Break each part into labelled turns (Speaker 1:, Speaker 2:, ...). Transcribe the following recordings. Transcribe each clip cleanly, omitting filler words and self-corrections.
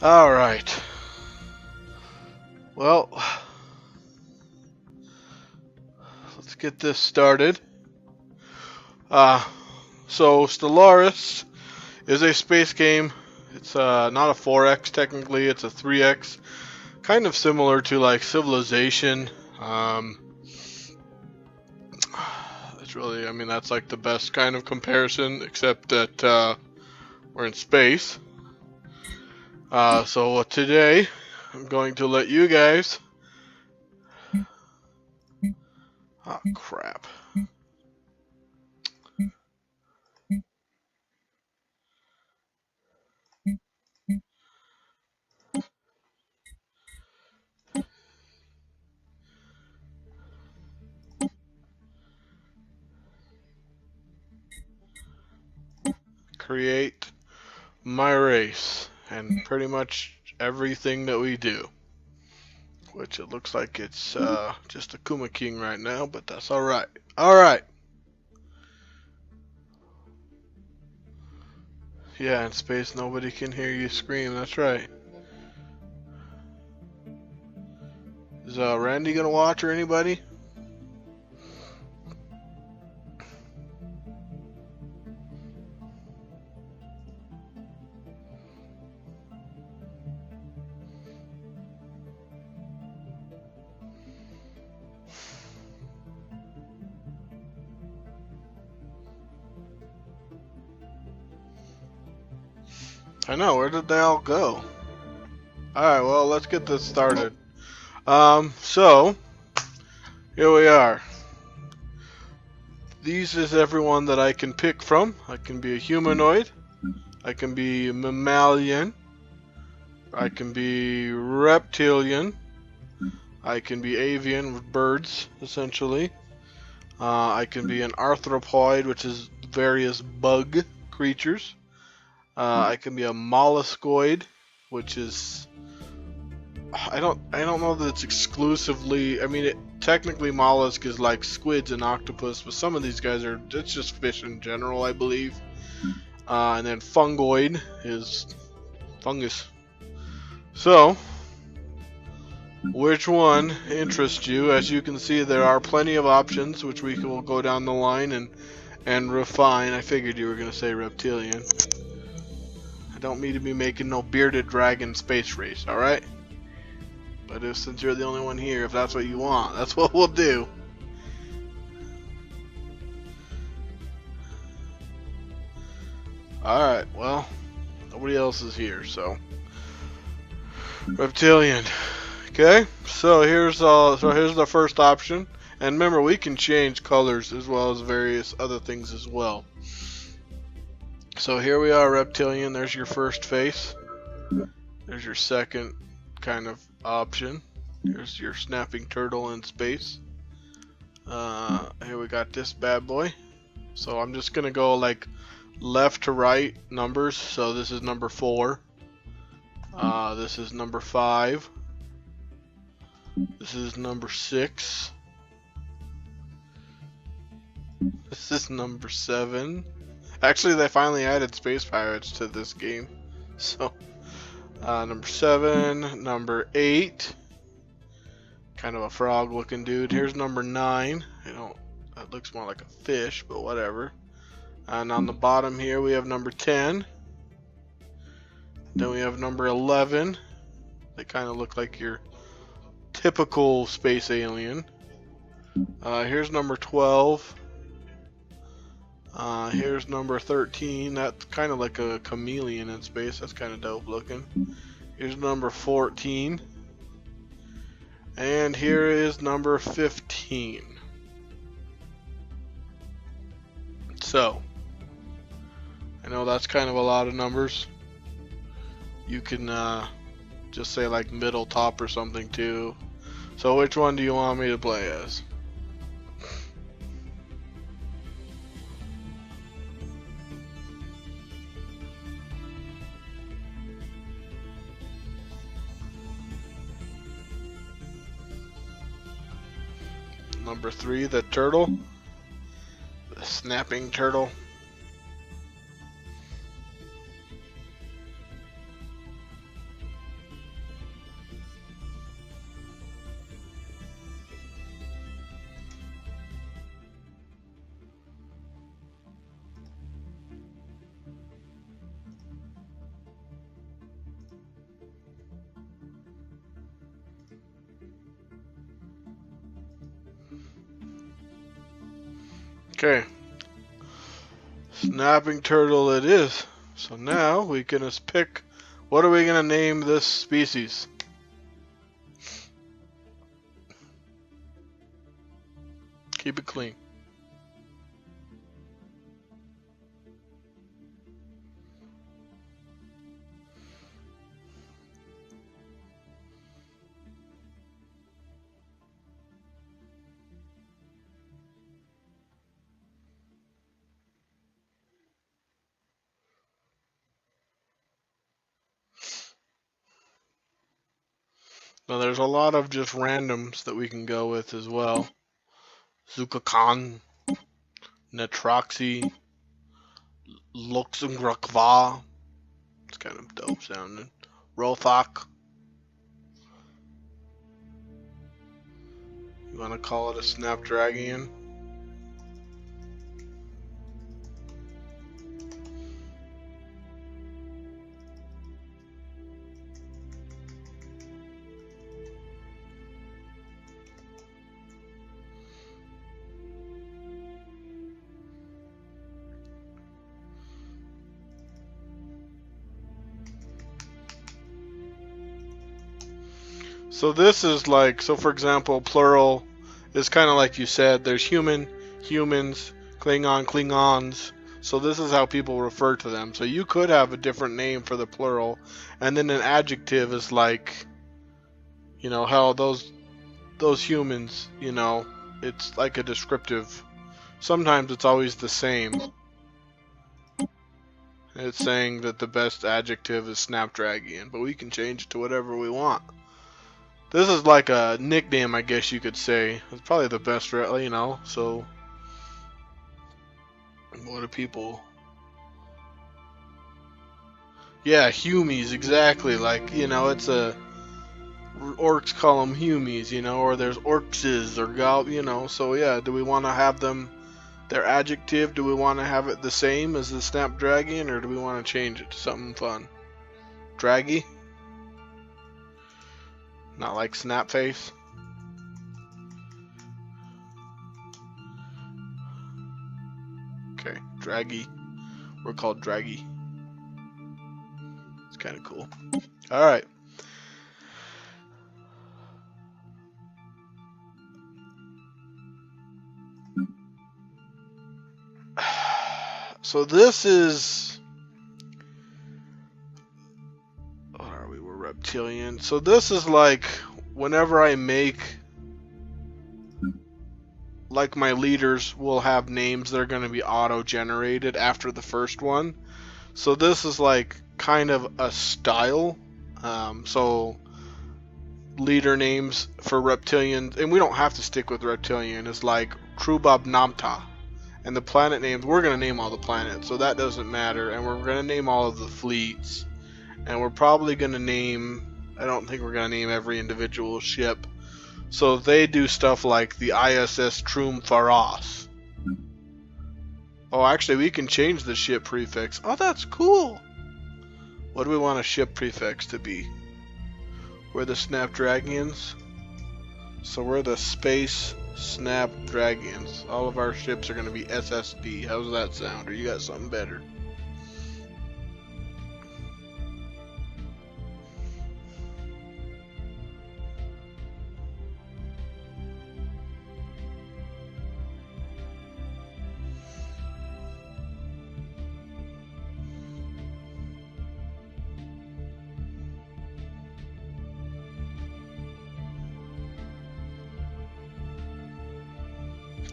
Speaker 1: Alright. Well, let's get this started. So Stellaris is a space game. It's not a 4X technically, it's a 3X. Kind of similar to like Civilization. It's really, I mean, that's like the best kind of comparison, except that we're in space. So today, I'm going to let you guys... Oh, crap. Create my race and pretty much everything that we do. Which it looks like it's just a Kuma King right now, but that's alright. Alright. Yeah, in space nobody can hear you scream, that's right. Is Randy gonna watch or anybody? I know, where did they all go? Alright, well, let's get this started. So, here we are. These is everyone that I can pick from. I can be a humanoid. I can be a mammalian. I can be reptilian. I can be avian with birds, essentially. I can be an arthropoid, which is various bug creatures. I can be a molluscoid, which is I don't know that it's exclusively. I mean, technically mollusk is like squids and octopus, but some of these guys are it's just fish in general, I believe. And then fungoid is fungus. So, which one interests you? As you can see, there are plenty of options, which we will go down the line and refine. I figured you were gonna say reptilian. I don't mean to be making no bearded dragon space race, alright? But since you're the only one here, if that's what you want, that's what we'll do. Alright, well, nobody else is here, so... Reptilian. Okay, so here's the first option. And remember, we can change colors as well as various other things as well. So here we are, reptilian. There's your first face. There's your second kind of option. Here's your snapping turtle in space. Here we got this bad boy. So I'm just gonna go like left to right numbers. So this is number 4. This is number 5. This is number 6. This is number 7. Actually, they finally added space pirates to this game. So, number 7, number 8. Kind of a frog looking dude. Here's number 9. That looks more like a fish, but whatever. And on the bottom here, we have number 10. Then we have number 11. They kind of look like your typical space alien. Here's number 12. Here's number 13. That's kind of like a chameleon in space. That's kind of dope looking. Here's number 14. And here is number 15. So, I know that's kind of a lot of numbers. You can just say like middle, top, or something too. So which one do you want me to play as? Number 3, the turtle. The snapping turtle. Okay. Snapping turtle it is. So now we can just pick, what are we going to name this species? Keep it clean. Now there's a lot of just randoms that we can go with as well. Zukakan, Netroxy, Luxemgrakva. It's kind of dope sounding. Rothak. You want to call it a Snapdragon? So this is like, so for example, plural is kind of like you said, there's human, humans, Klingon, Klingons. So this is how people refer to them. So you could have a different name for the plural, and then an adjective is like, you know, how those humans, you know, it's like a descriptive. Sometimes it's always the same. It's saying that the best adjective is Snapdragon, but we can change it to whatever we want. This is like a nickname, I guess you could say. It's probably the best, you know, so what do people... Yeah, Humies, exactly. Like, you know, it's a... Orcs call them Humies, you know, or there's Orcses, or Gal, you know, so yeah, do we want to have them, their adjective, do we want to have it the same as the Snapdragon, or do we want to change it to something fun? Draggy? Not like Snapface? Okay, Draggy. We're called Draggy. It's kind of cool. Alright. So this is... What are we? We're reptilian. So this is like, whenever I make... Like my leaders will have names that are going to be auto-generated after the first one. So this is like kind of a style. So leader names for reptilians, and we don't have to stick with reptilian, is like Trubab Namta. And the planet names, we're going to name all the planets, so that doesn't matter. And we're going to name all of the fleets. And we're probably going to name, I don't think we're going to name every individual ship. So they do stuff like the ISS Trum Faras. Oh, actually, we can change the ship prefix. Oh, that's cool. What do we want a ship prefix to be? We're the Snapdragons. So we're the Space Snapdragons. All of our ships are going to be SSD. How's that sound? Or you got something better?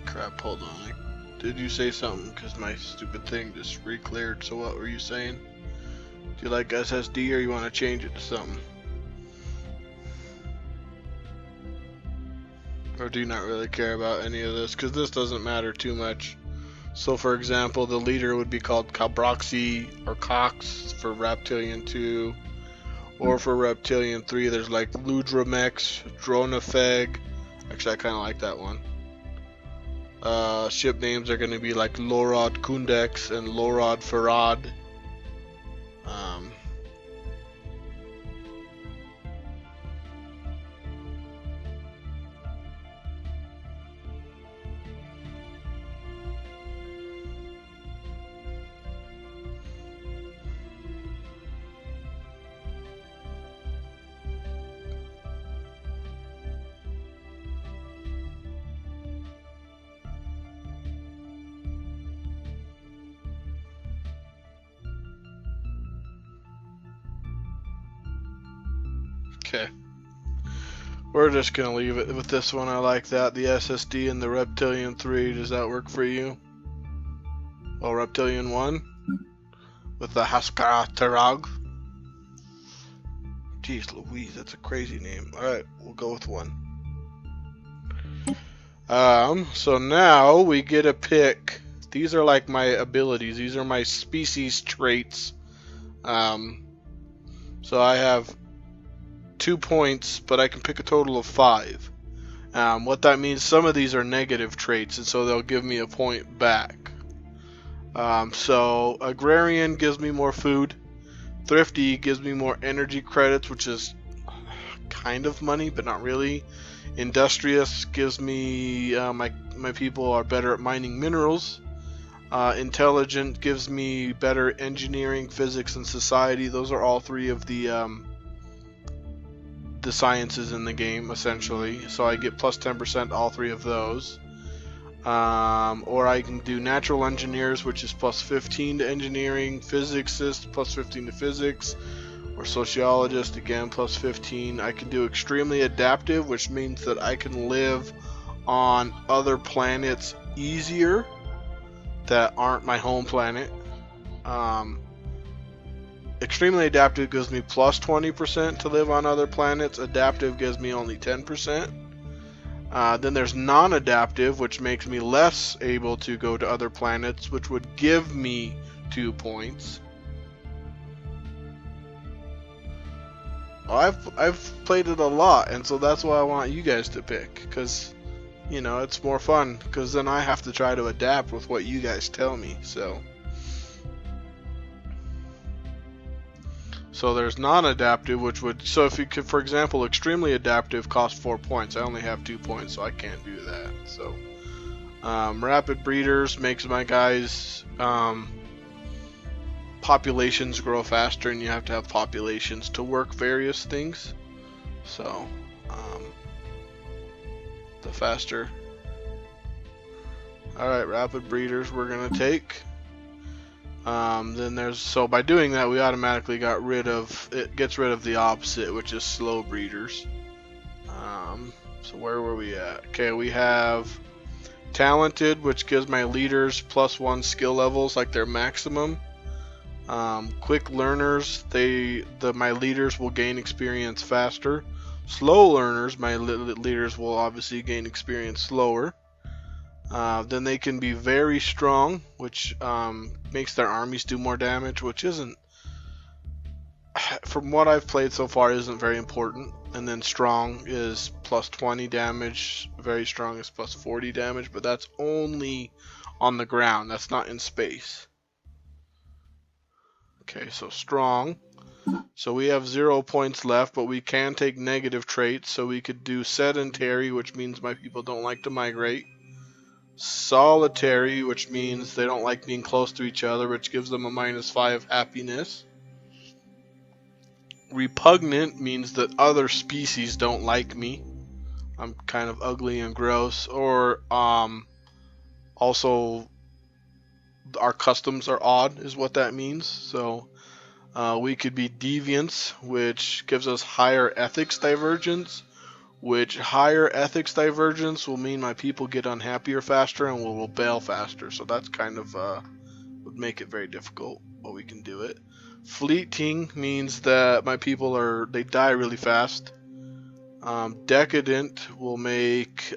Speaker 1: Crap, hold on. Did you say something? Because my stupid thing just re-cleared. So what were you saying? Do you like SSD or you want to change it to something? Or do you not really care about any of this? Because this doesn't matter too much. So for example, the leader would be called Cabroxy or Cox for Reptilian 2. Or for Reptilian 3, there's like Ludramex, Dronafeg. Actually, I kind of like that one. Ship names are going to be like Lorod Kundex and Lorod Farad. Okay. We're just gonna leave it with this one. I like that. The SSD and the Reptilian 3. Does that work for you? Well, Reptilian 1 with the Haskatarag. Jeez Louise, that's a crazy name. Alright, we'll go with 1. So now we get to pick. These are like my abilities. These are my species traits. So I have 2 points, but I can pick a total of 5. What that means, some of these are negative traits, and so they'll give me a point back. So Agrarian gives me more food. Thrifty gives me more energy credits, which is kind of money, but not really. Industrious gives me my people are better at mining minerals. Intelligent gives me better engineering, physics, and society. Those are all 3 of the sciences in the game, essentially. So I get plus 10% all 3 of those. Or I can do natural engineers, which is plus 15 to engineering, physicist plus 15 to physics, or sociologist, again plus 15. I can do extremely adaptive, which means that I can live on other planets easier that aren't my home planet. Extremely adaptive gives me plus 20% to live on other planets. Adaptive gives me only 10%. Then there's non-adaptive, which makes me less able to go to other planets, which would give me 2 points. I've played it a lot, and so that's why I want you guys to pick, because, you know, it's more fun, because then I have to try to adapt with what you guys tell me, So there's non-adaptive, which would, so if you could, for example, extremely adaptive costs 4 points. I only have 2 points, so I can't do that. So rapid breeders makes my guys populations grow faster, and you have to have populations to work various things. So the faster. Alright, rapid breeders we're gonna take. Then there's, so by doing that we automatically got rid of, it gets rid of the opposite, which is slow breeders. So where were we at? Okay, we have talented, which gives my leaders plus 1 skill levels, like their maximum. Quick learners, my leaders will gain experience faster. Slow learners, my leaders will obviously gain experience slower. Then they can be very strong, which makes their armies do more damage, which isn't, from what I've played so far, isn't very important. And then strong is plus 20 damage, very strong is plus 40 damage, but that's only on the ground, that's not in space. Okay, so strong. So we have 0 points left, but we can take negative traits, so we could do sedentary, which means my people don't like to migrate. Solitary, which means they don't like being close to each other, which gives them a -5 happiness. Repugnant means that other species don't like me. I'm kind of ugly and gross. Or also our customs are odd is what that means. So we could be deviants, which gives us higher ethics divergence, which higher ethics divergence will mean my people get unhappier faster and will rebel faster. So that's kind of would make it very difficult, but we can do it. Fleeting means that my people they die really fast. Decadent will make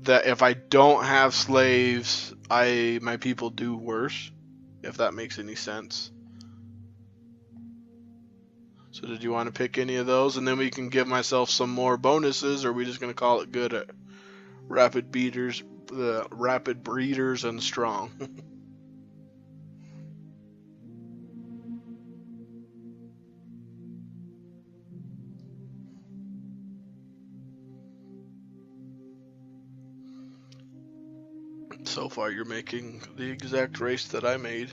Speaker 1: that if I don't have slaves, my people do worse, if that makes any sense. So did you want to pick any of those? And then we can give myself some more bonuses, or are we just going to call it good at rapid breeders and strong? So far you're making the exact race that I made.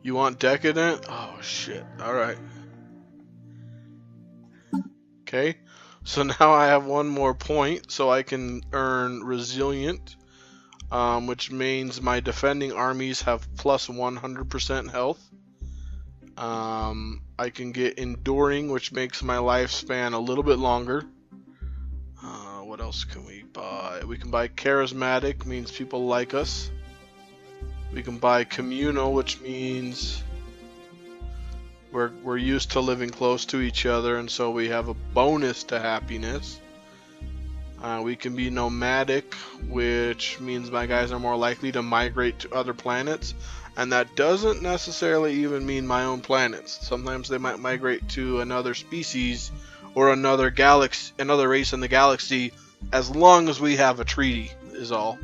Speaker 1: You want decadent? Oh shit. Alright. Okay, so now I have 1 more point, so I can earn resilient, which means my defending armies have plus 100% health. I can get enduring, which makes my lifespan a little bit longer. What else can we buy? We can buy charismatic, means people like us. We can buy communal, which means we're used to living close to each other, and so we have a bonus to happiness. We can be nomadic, which means my guys are more likely to migrate to other planets, and that doesn't necessarily even mean my own planets. Sometimes they might migrate to another species or another galaxy, another race in the galaxy, as long as we have a treaty, is all.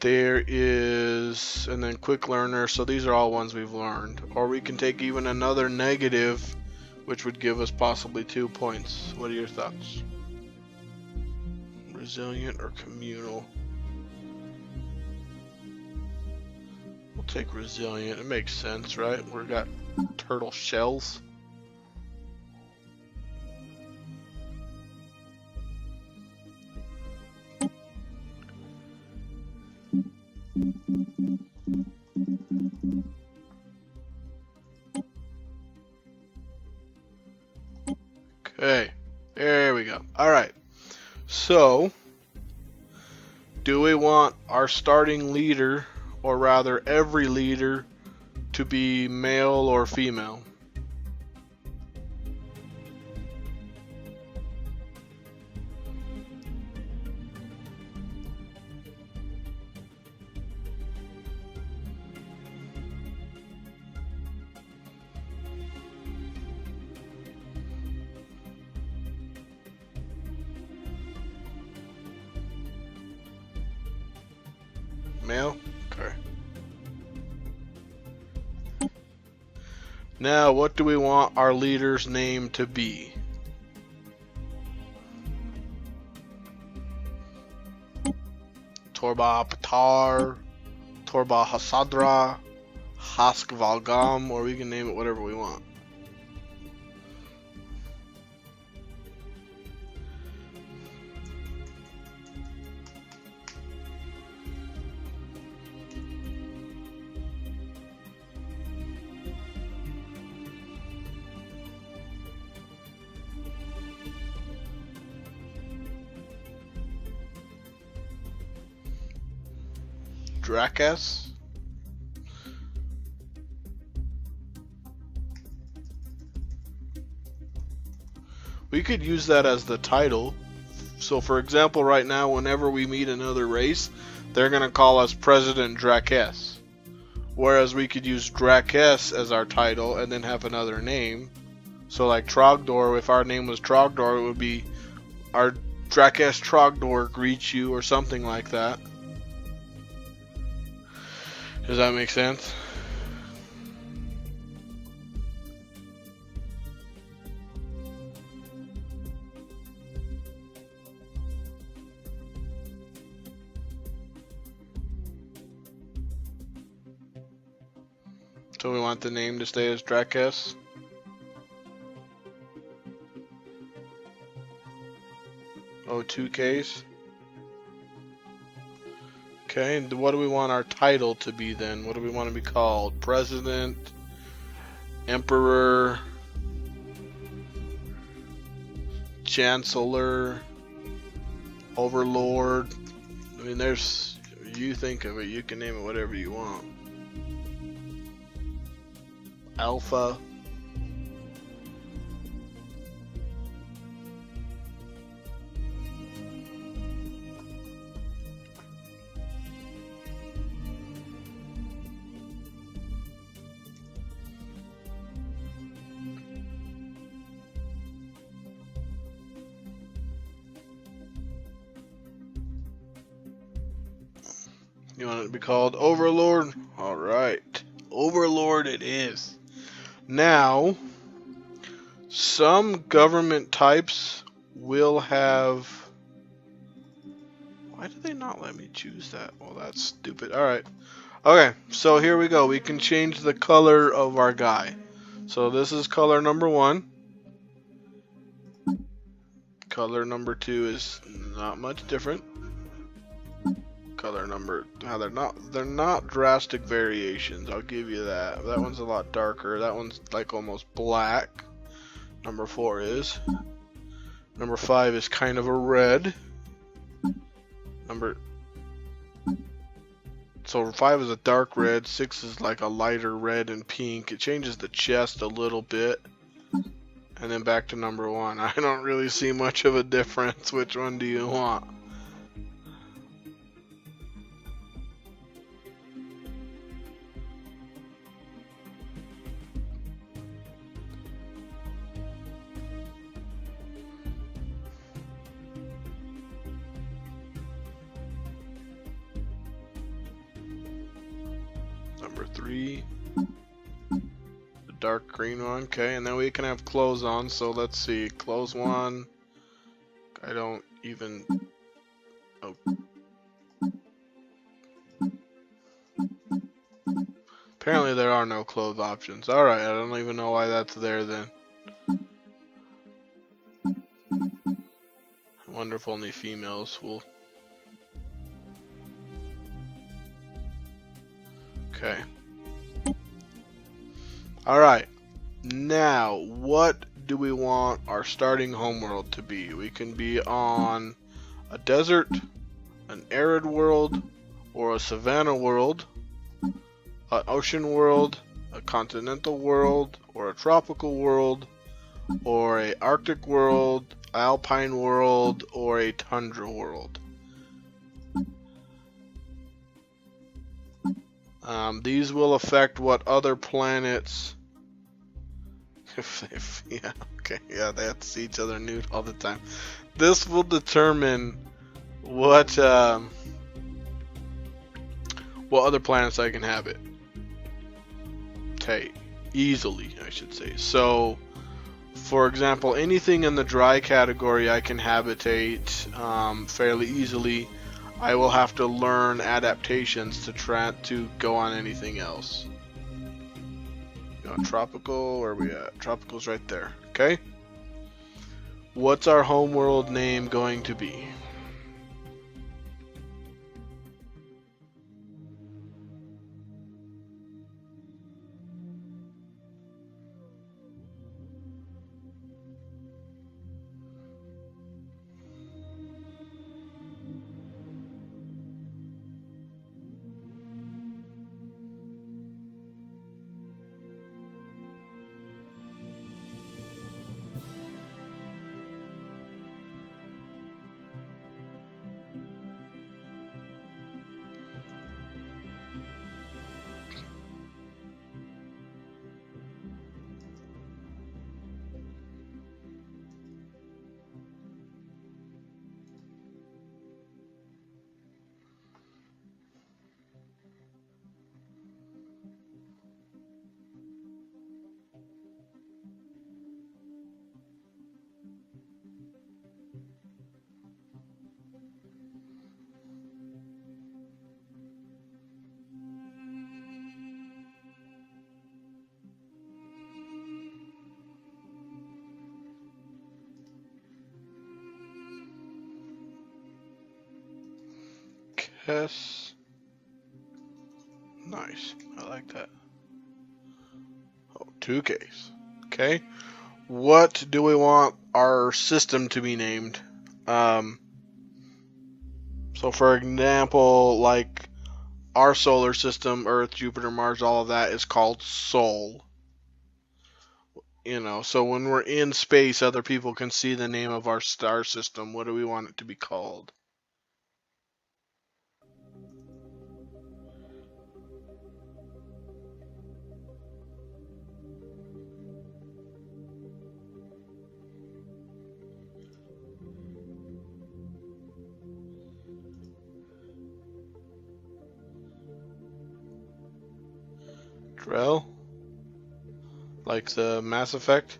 Speaker 1: There is, and then quick learner, so these are all ones we've learned. Or we can take even another negative, which would give us possibly 2 points. What are your thoughts? Resilient or communal? We'll take resilient. It makes sense, right? We've got turtle shells. Okay, there we go. Alright, so do we want our starting leader, or rather every leader, to be male or female? Male? Okay. Now, what do we want our leader's name to be? Torba Patar, Torba Hasadra, Hask Valgam, or we can name it whatever we want. Drakas? We could use that as the title. So for example, right now, whenever we meet another race, they're going to call us President Drakas. Whereas we could use Drakas as our title and then have another name. So like Trogdor, if our name was Trogdor, it would be our Drakas Trogdor greets you or something like that. Does that make sense? So we want the name to stay as Drakas. Oh, 2Ks. Okay, and what do we want our title to be then? What do we want to be called? President, Emperor, Chancellor, Overlord. I mean, there's, you think of it, you can name it whatever you want. Alpha. You want it to be called Overlord? Alright. Overlord it is. Now, some government types will have... Why did they not let me choose that? Well, that's stupid. Alright. Okay, so here we go. We can change the color of our guy. So this is color number 1. Color number 2 is not much different. color number. Now they're not drastic variations. I'll give you that. That one's a lot darker. That one's like almost black. Number 4 is. Number 5 is kind of a red. So 5 is a dark red. 6 is like a lighter red and pink. It changes the chest a little bit. And then back to number 1. I don't really see much of a difference. Which one do you want? Number 3. The dark green one. Okay, and then we can have clothes on. So let's see. Clothes 1. I don't even... Oh. Apparently there are no clothes options. Alright, I don't even know why that's there then. I wonder if only females will... Okay. Alright. Now, what do we want our starting homeworld to be? We can be on a desert, an arid world, or a savanna world, an ocean world, a continental world, or a tropical world, or a arctic world, alpine world, or a tundra world. These will affect what other planets... yeah, okay, yeah, they have to see each other nude all the time. This will determine what other planets I can inhabit. Okay, easily, I should say. So, for example, anything in the dry category I can habitate fairly easily. I will have to learn adaptations to go on anything else. Tropical, where are we at? Tropical's right there. Okay. What's our homeworld name going to be? Yes. Nice. I like that. Oh, 2Ks. Okay. What do we want our system to be named? So for example, like our solar system, Earth, Jupiter, Mars, all of that is called Sol. You know, so when we're in space, other people can see the name of our star system. What do we want it to be called? Drell? Like the Mass Effect?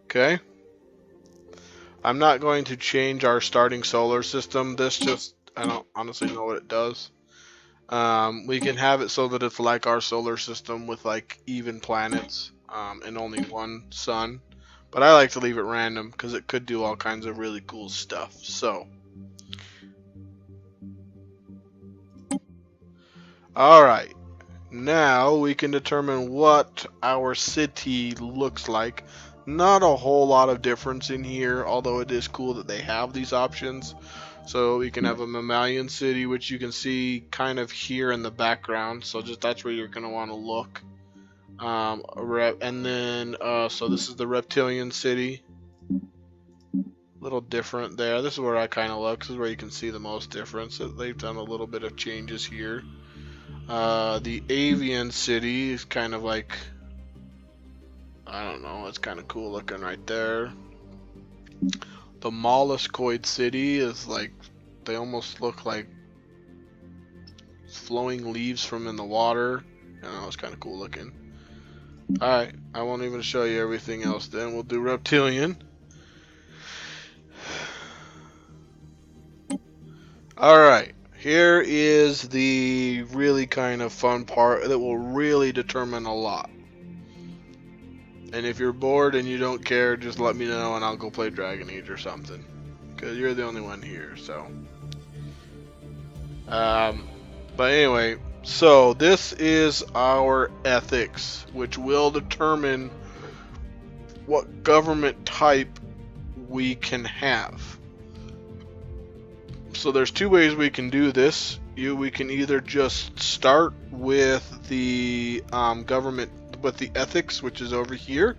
Speaker 1: Okay. I'm not going to change our starting solar system. This just, I don't honestly know what it does. We can have it so that it's like our solar system with like even planets. and only one sun. But I like to leave it random because it could do all kinds of really cool stuff. So, alright. Now we can determine what our city looks like. Not a whole lot of difference in here, although it is cool that they have these options. So we can have a mammalian city, which you can see kind of here in the background. So just that's where you're going to want to look. And then, so this is the reptilian city. A little different there. This is where I kind of look. This is where you can see the most difference. They've done a little bit of changes here. The avian city is kind of like, I don't know, it's kind of cool looking right there. The molluscoid city is like, they almost look like flowing leaves from in the water. I don't know, it's kind of cool looking. Alright, I won't even show you everything else then. We'll do reptilian. Alright, here is the really kind of fun part that will really determine a lot. And if you're bored and you don't care, just let me know and I'll go play Dragon Age or something. Because you're the only one here, so. But anyway, so this is our ethics, which will determine what government type we can have. So there's two ways we can do this. We can either just start with the government, with the ethics, which is over here,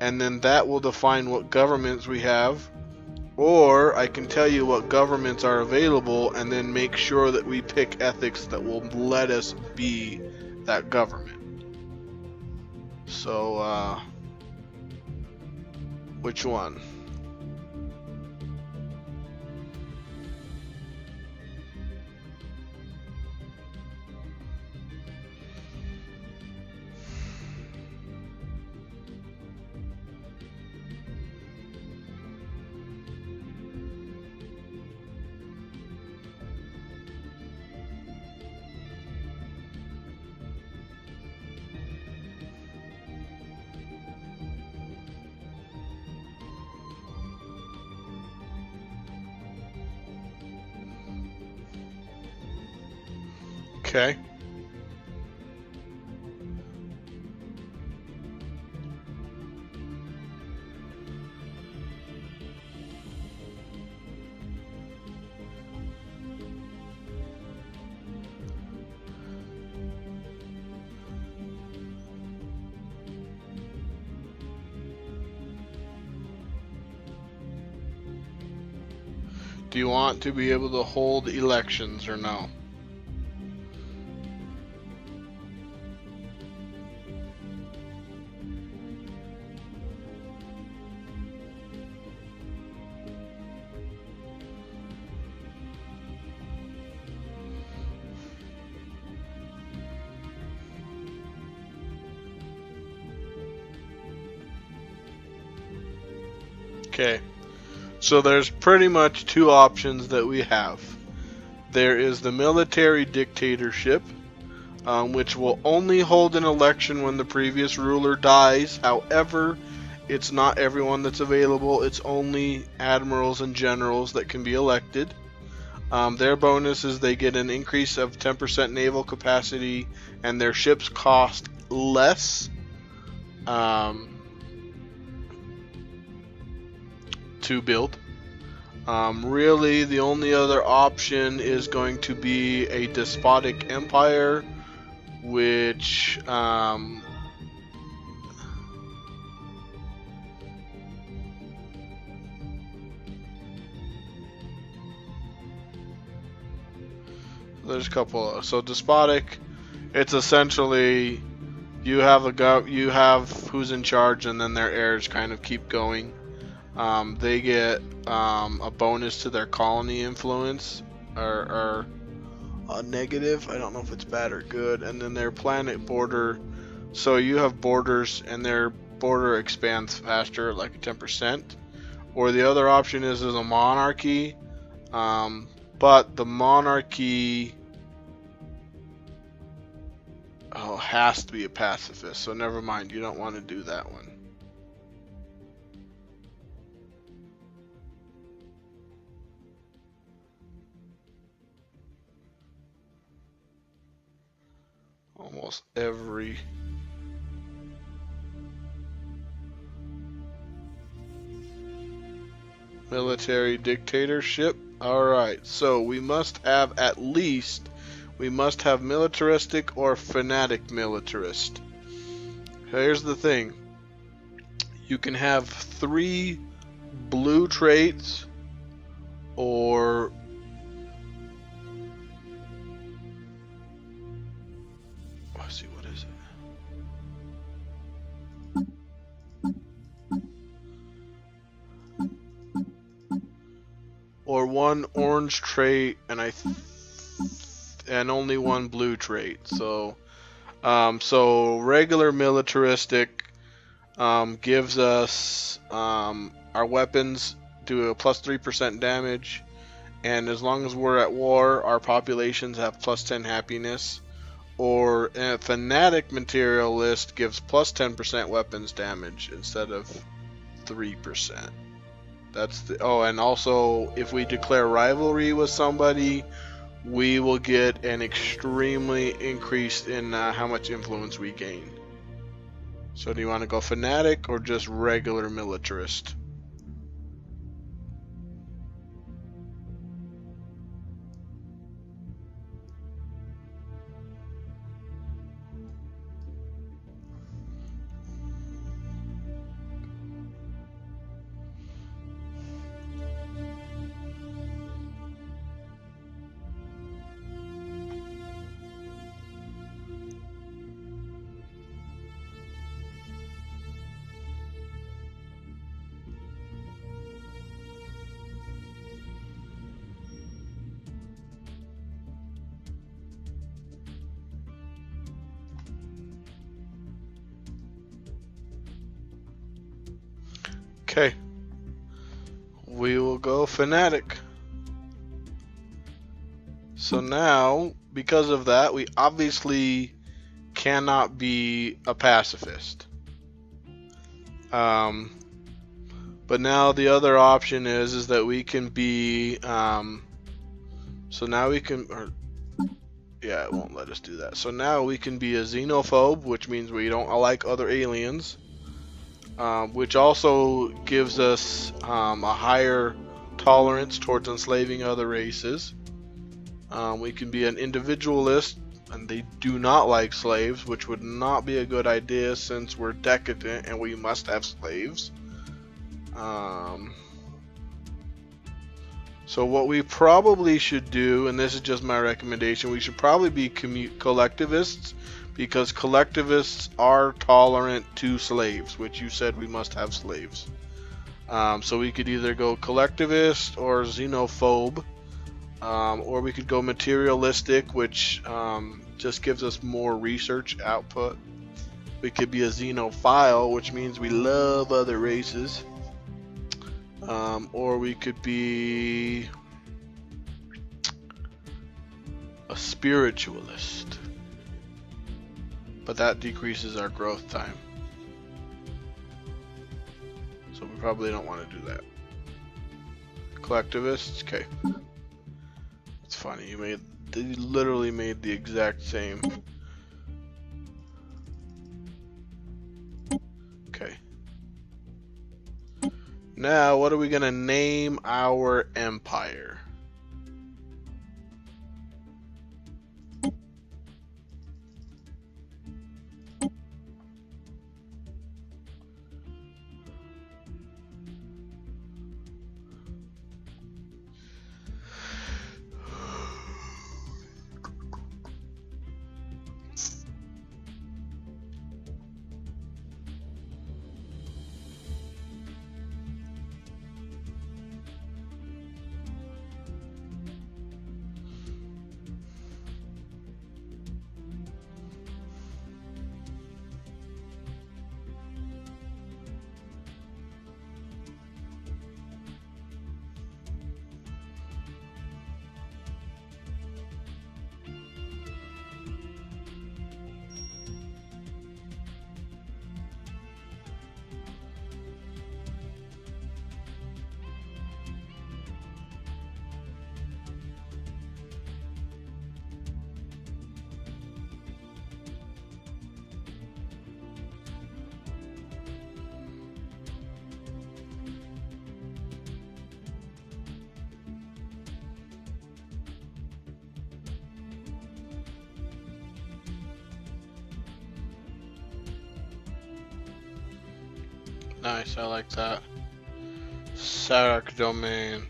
Speaker 1: and then that will define what governments we have. Or I can tell you what governments are available and then make sure that we pick ethics that will let us be that government. So, which one? Okay. Do you want to be able to hold elections or no? Okay, so there's pretty much two options that we have. There is the military dictatorship, which will only hold an election when the previous ruler dies. However, it's not everyone that's available. It's only admirals and generals that can be elected. Their bonus is they get an increase of 10% naval capacity and their ships cost less. To build. Really, the only other option is going to be a despotic empire, which there's a couple. So despotic, it's essentially you have who's in charge, and then their heirs kind of keep going. They get a bonus to their colony influence, or a negative. I don't know if it's bad or good. And then their planet border. So you have borders, and their border expands faster, like 10%. Or the other option is a monarchy, but the monarchy. Oh, has to be a pacifist, so never mind, you don't want to do that one. Almost every military dictatorship. Alright, so we must have militaristic or fanatic militarist. Here's the thing. You can have 3 blue traits or let's see, what is it? Or 1 orange trait and only 1 blue trait. So regular militaristic gives us our weapons do a plus 3% damage, and as long as we're at war, our populations have plus 10 happiness. Or a fanatic materialist gives plus 10% weapons damage instead of 3%. That's the and also if we declare rivalry with somebody, we will get an extremely increase in how much influence we gain. So do you want to go fanatic or just regular militarist? Okay, we will go fanatic. So now, because of that, we obviously cannot be a pacifist. But now the other option is that we can be, so now we can, yeah, it won't let us do that. So now we can be a xenophobe, which means we don't like other aliens. Which also gives us a higher tolerance towards enslaving other races. We can be an individualist, and they do not like slaves, which would not be a good idea since we're decadent and we must have slaves. So what we probably should do, and this is just my recommendation, we should probably be collectivists, because collectivists are tolerant to slaves, which you said we must have slaves. So we could either go collectivist or xenophobe, or we could go materialistic, which just gives us more research output. We could be a xenophile, which means we love other races. Or we could be a spiritualist, but that decreases our growth time, so we probably don't want to do that. Collectivists, okay. It's funny, they literally made the exact same. Okay. Now, what are we gonna name our empire? Nice, I like that. Sark domain.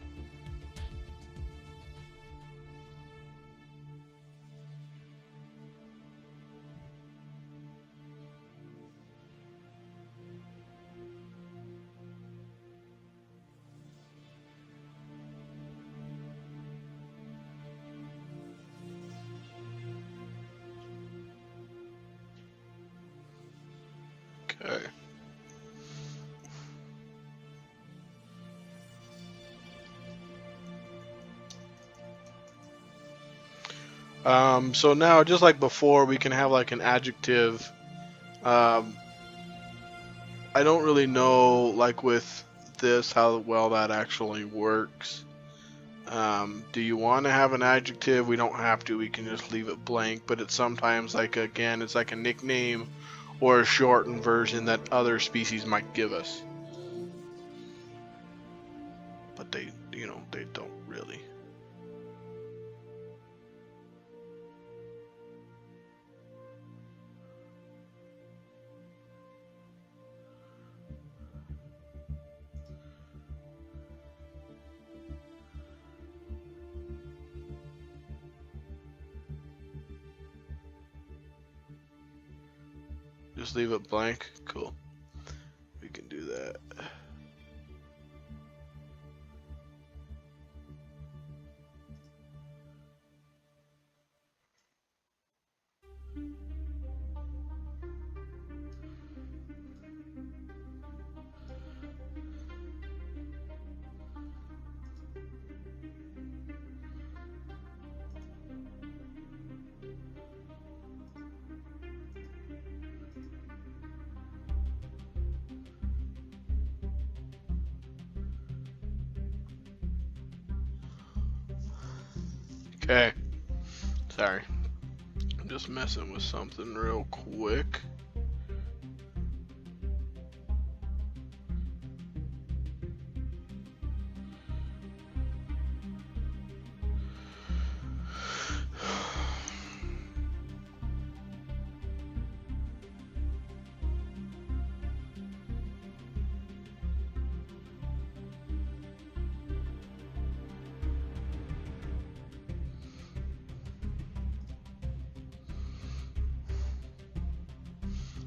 Speaker 1: Okay. So now, just like before, we can have like an adjective. I don't really know, like with this, how well that actually works. Do you want to have an adjective? We don't have to. We can just leave it blank. But it's sometimes like, again, it's like a nickname or a shortened version that other species might give us. But they, they don't really. Just leave it blank. Cool. We can do that. Okay. Sorry. I'm just messing with something real quick.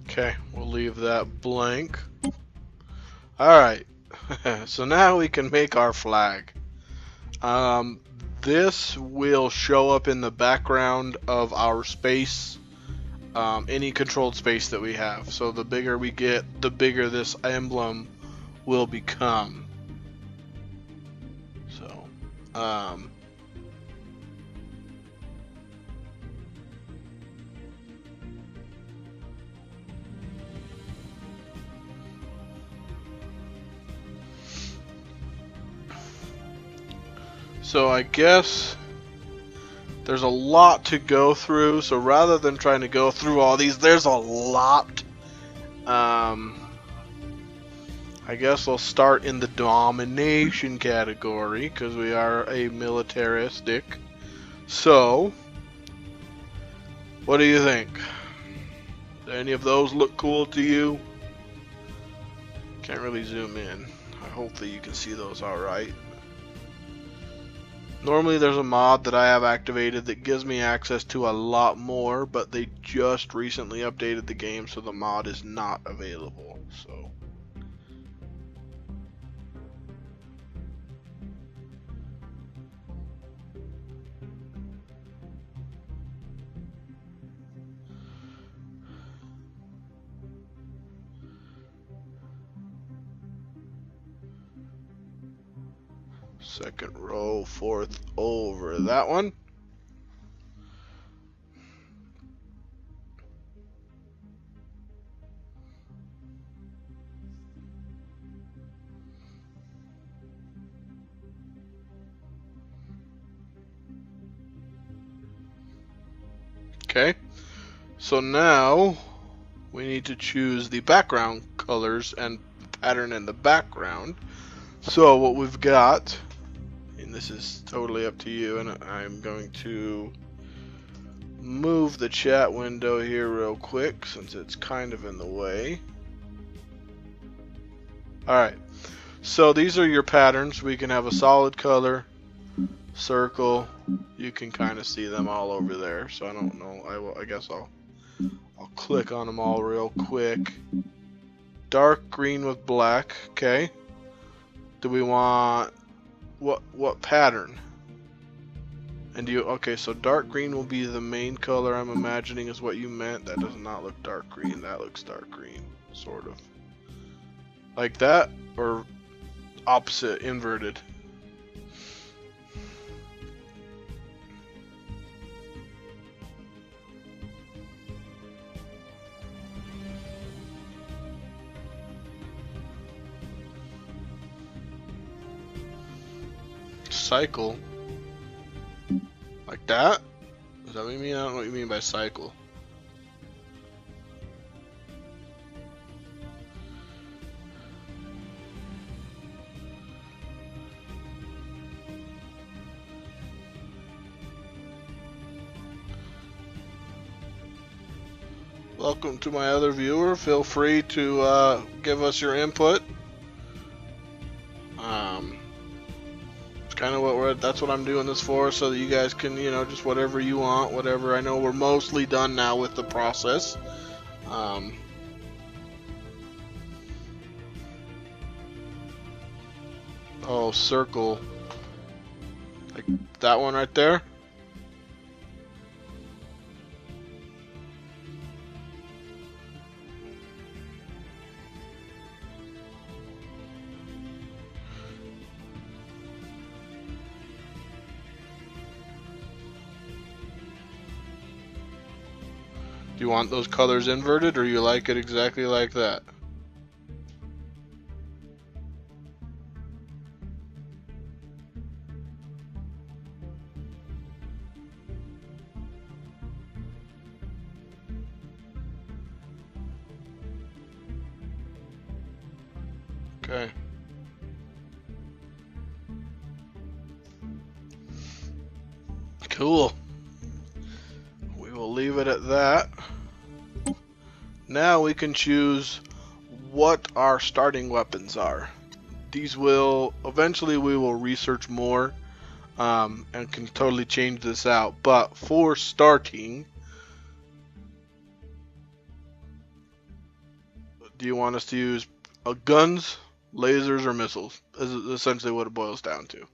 Speaker 1: Okay, we'll leave that blank. Alright, so now we can make our flag. This will show up in the background of our space, any controlled space that we have. So the bigger we get, the bigger this emblem will become. So, So I guess there's a lot to go through, so rather than trying to go through all these, there's a lot. I guess I'll start in the domination category, because we are a militaristic. So, what do you think? Do any of those look cool to you? Can't really zoom in. Hopefully you can see those alright. Normally there's a mod that I have activated that gives me access to a lot more, but they just recently updated the game, so the mod is not available. So second row, fourth over that one. Okay, so now we need to choose the background colors and pattern in the background. So what we've got, and this is totally up to you, and I'm going to move the chat window here real quick since it's kind of in the way. Alright, so these are your patterns. We can have a solid color, circle. You can kind of see them all over there, so I don't know. I guess I'll click on them all real quick. Dark green with black. Okay. Do we want what pattern? And do you, okay, so dark green will be the main color, I'm imagining is what you meant. That does not look dark green. That looks dark green, sort of. Like that, or opposite, inverted? Cycle? Like that? Is that what you mean? I don't know what you mean by cycle. Welcome to my other viewer. Feel free to give us your input. It's kind of what that's what I'm doing this for, so that you guys can, you know, just whatever you want, whatever. I know we're mostly done now with the process. Oh, circle. Like that one right there? Do you want those colors inverted, or you like it exactly like that? Okay. Cool. We will leave it at that. Now we can choose what our starting weapons are. These will, eventually we will research more and can totally change this out. But for starting, do you want us to use guns, lasers, or missiles? Is essentially what it boils down to.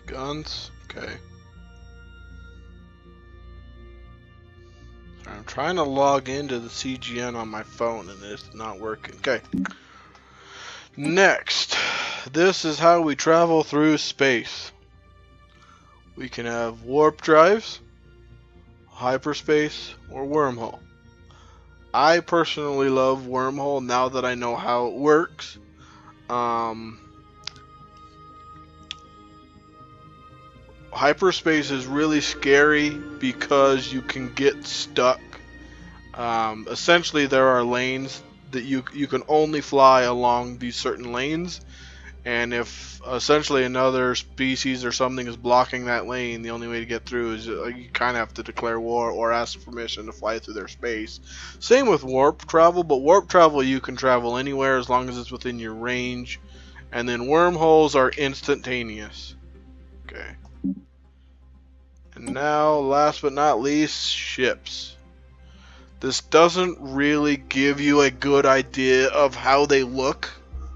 Speaker 1: Guns, okay. I'm trying to log into the CGN on my phone and it's not working. Okay. Next, this is how we travel through space. We can have warp drives, hyperspace, or wormhole. I personally love wormhole now that I know how it works. Hyperspace is really scary because you can get stuck. Essentially, there are lanes that you can only fly along these certain lanes, and if essentially another species or something is blocking that lane, the only way to get through is you kind of have to declare war or ask permission to fly through their space. Same with warp travel, but warp travel you can travel anywhere as long as it's within your range, and then wormholes are instantaneous. Okay. And now, last but not least, ships. This doesn't really give you a good idea of how they look.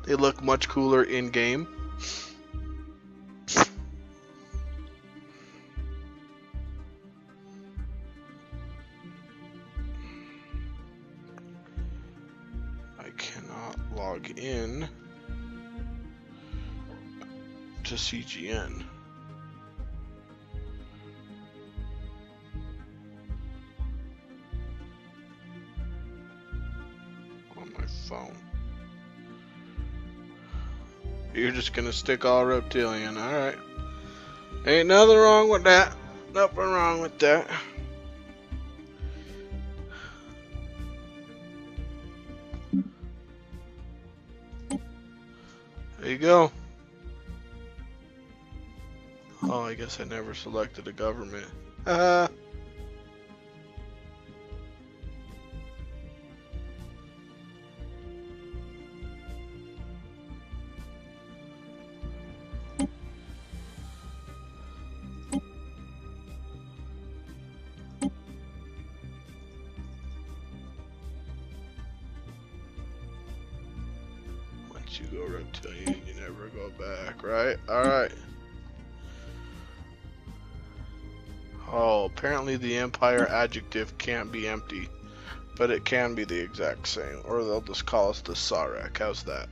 Speaker 1: They look much cooler in game. I cannot log in to CGN. On my phone. You're just gonna stick all reptilian, alright. Ain't nothing wrong with that. Nothing wrong with that. There you go. Oh, I guess I never selected a government. Once you go reptilian, you never go back, right? Alright. Oh, apparently the Empire adjective can't be empty, but it can be the exact same, or they'll just call us the Sarek. How's that?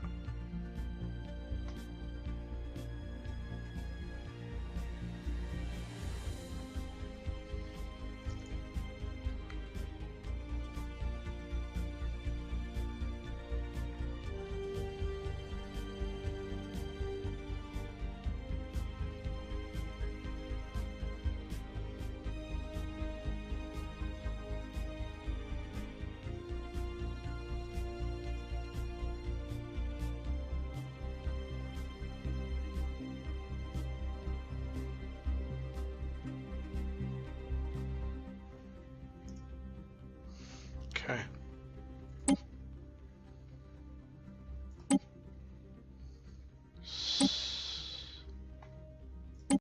Speaker 1: Okay.